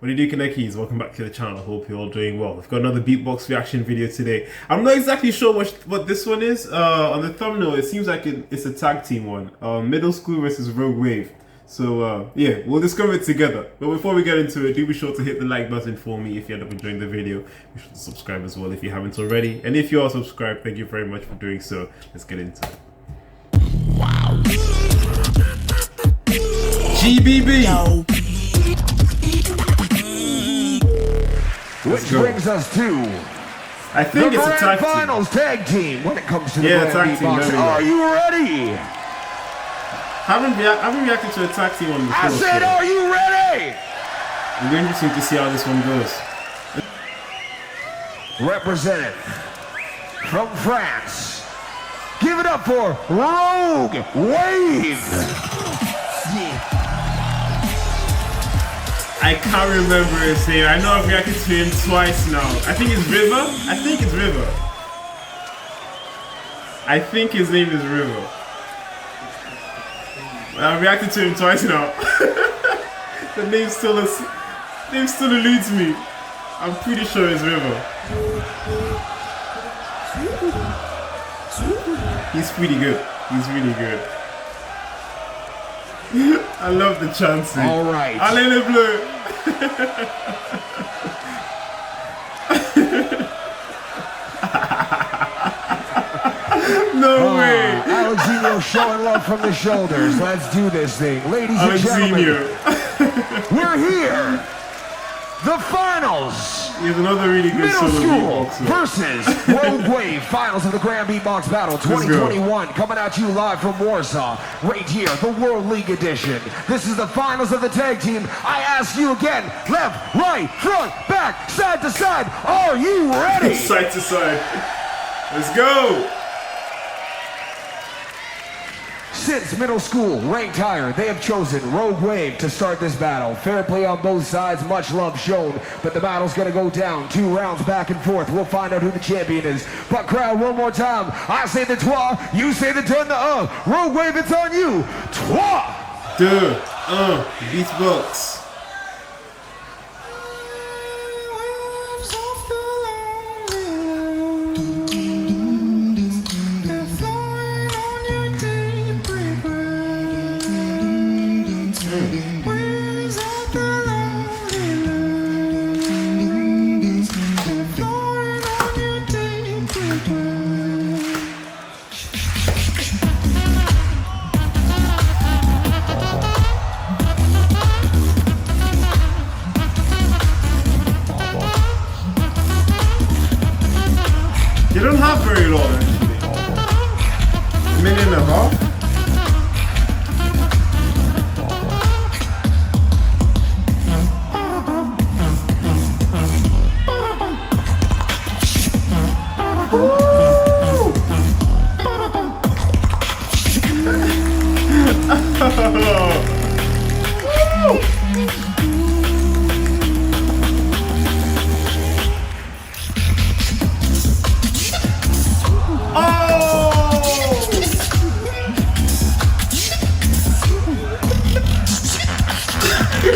What do you do, Kanekis? Welcome back to the channel. I hope you're all doing well. We've got another beatbox reaction video today. I'm not exactly sure what this one is. On the thumbnail, it seems like it's a tag team one. Middle School versus Rogue Wave. So yeah, we'll discover it together. But before we get into it, do be sure to hit the like button for me if you end up enjoying the video. Be sure to subscribe as well if you haven't already. And if you are subscribed, thank you very much for doing so. Let's get into it. Wow. GBB. Yo. Which brings us to I think it's a tag team. Finals tag team when it comes to the Grand Beatbox. Are you ready? Haven't reacted to a tag team one before. I said, are you ready? It'll be interesting to see how this one goes. Represented from France. Give it up for Rogue Wave. Yeah. I can't remember his name. I know I've reacted to him twice now. I think it's River. I think it's River. I think his name is River. I've reacted to him twice now. The name still eludes me. I'm pretty sure it's River. He's pretty good. He's really good. I love the chanting. All right. Allez les bleus. No way. Alexinho showing love from the shoulders. Let's do this thing. Ladies and gentlemen, we're here. The finals. Here's another really good Middle School beatboxer versus Rogue Wave. Finals of the Grand Beatbox Battle 2021. Coming at you live from Warsaw. Right here, the World League edition. This is the finals of the tag team. I ask you again, left, right, front, back, side to side. Are you ready? Side to side. Let's go. Since Middle School ranked higher, they have chosen Rogue Wave to start this battle. Fair play on both sides, much love shown, but the battle's gonna go down. 2 rounds back and forth. We'll find out who the champion is. But crowd, one more time. I say the trois, you say the dun, the Rogue Wave, it's on you. Trois. Beatbox. You don't have very long actually. A minute and a half.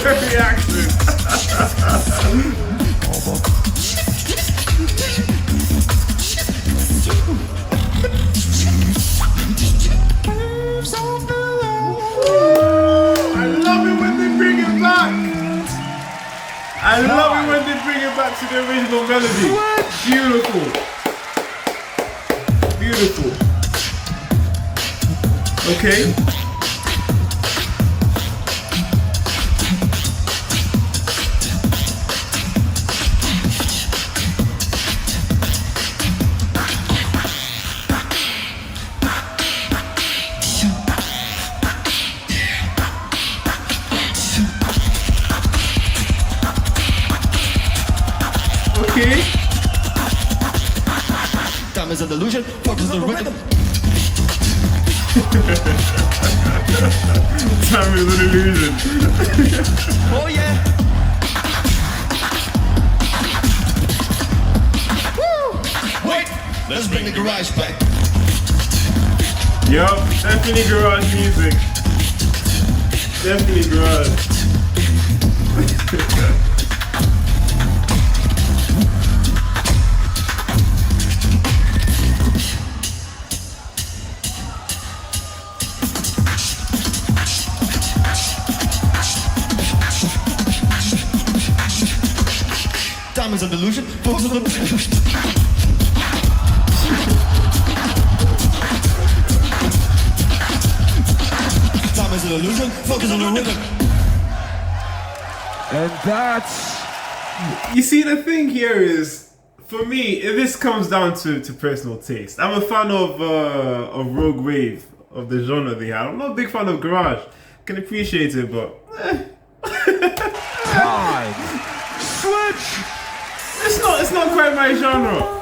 Reaction. I love it when they bring it back. I love it when they bring it back to the original melody. Beautiful. Beautiful. Okay. Okay. Time is a delusion, fuck is the rhythm. Time is an illusion. Oh yeah. Woo! Wait, let's bring the garage back. Yup, definitely garage music. Definitely garage. Time is an illusion. Focus on the. Time is an illusion. Focus on the rhythm. And that's... You see, the thing here is, for me, this comes down to personal taste. I'm a fan of Rogue Wave, of the genre they had. I'm not a big fan of Garage. Can appreciate it, but... Time. Switch. It's not quite my genre.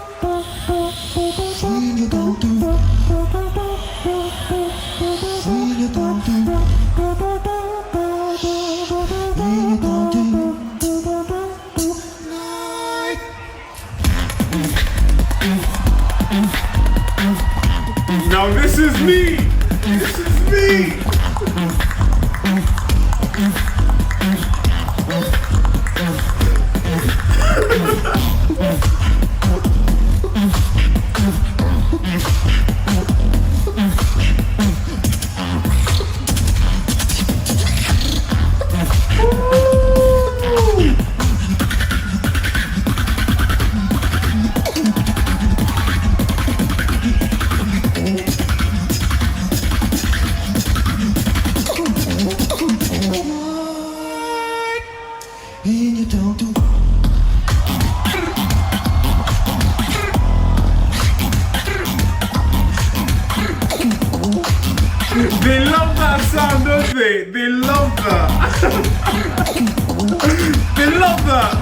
Now this is me. This is me. They love that sound, don't they? They love that. They love that.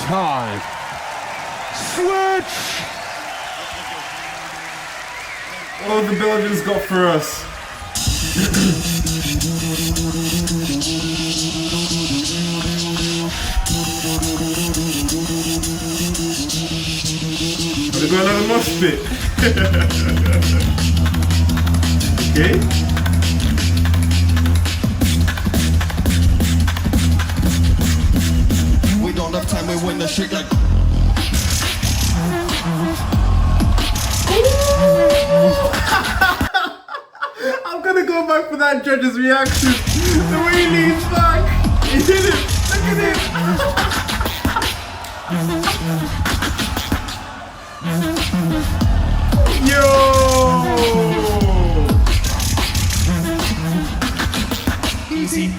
Time. Switch! All the Belgians got for us. They're going on a mosh pit. Okay. We don't have time, we win the shit like. I'm gonna go back for that judge's reaction. The way he leans back. He did it. Look at it. Yo. Easy.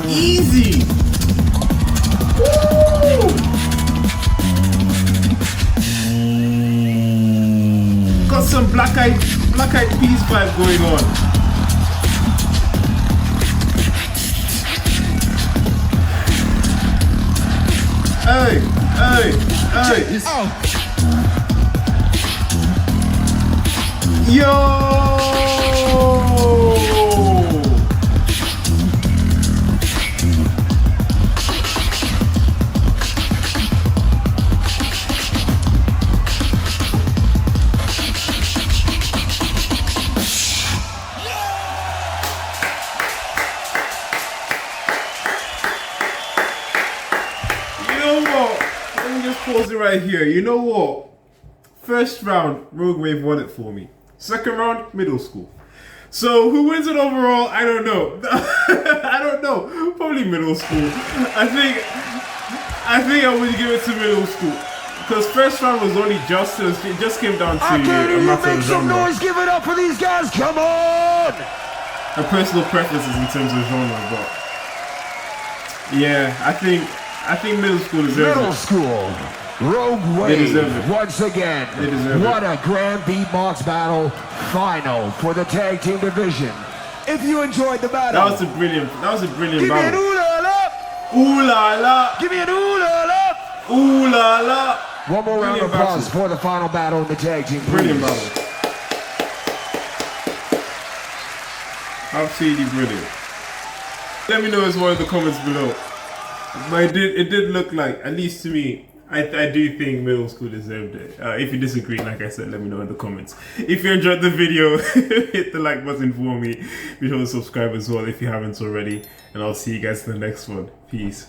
Easy. Woo. Got some black eyed peas vibe going on. Hey, hey, hey. Oh. Yo. Pause it right here. You know what? First round, Rogue Wave won it for me. Second round, middle school. So who wins it overall? I don't know. I don't know. Probably middle school. I think I would give it to middle school because first round was only just it just came down to a matter of some genre. noise, give it up for these guys. Come on! A personal preferences in terms of genre, but yeah, I think middle school deserves Middle it. school. Rogue They deserve Wave it. once again. They deserve What it. a Grand Beatbox Battle final for the tag team division. If you enjoyed the battle, That was a brilliant give me an battle. ooh la la. Ooh la la. Give me an ooh la la. Ooh la la. One more round of Brilliant applause battle. for the final battle in the tag team. Brilliant please. battle. Absolutely brilliant. Let me know as well in the comments below. But it did look like, at least to me, I do think middle school deserved it. If you disagree, like I said, let me know in the comments. If you enjoyed the video, hit the like button for me. Be sure to subscribe as well if you haven't already. And I'll see you guys in the next one. Peace.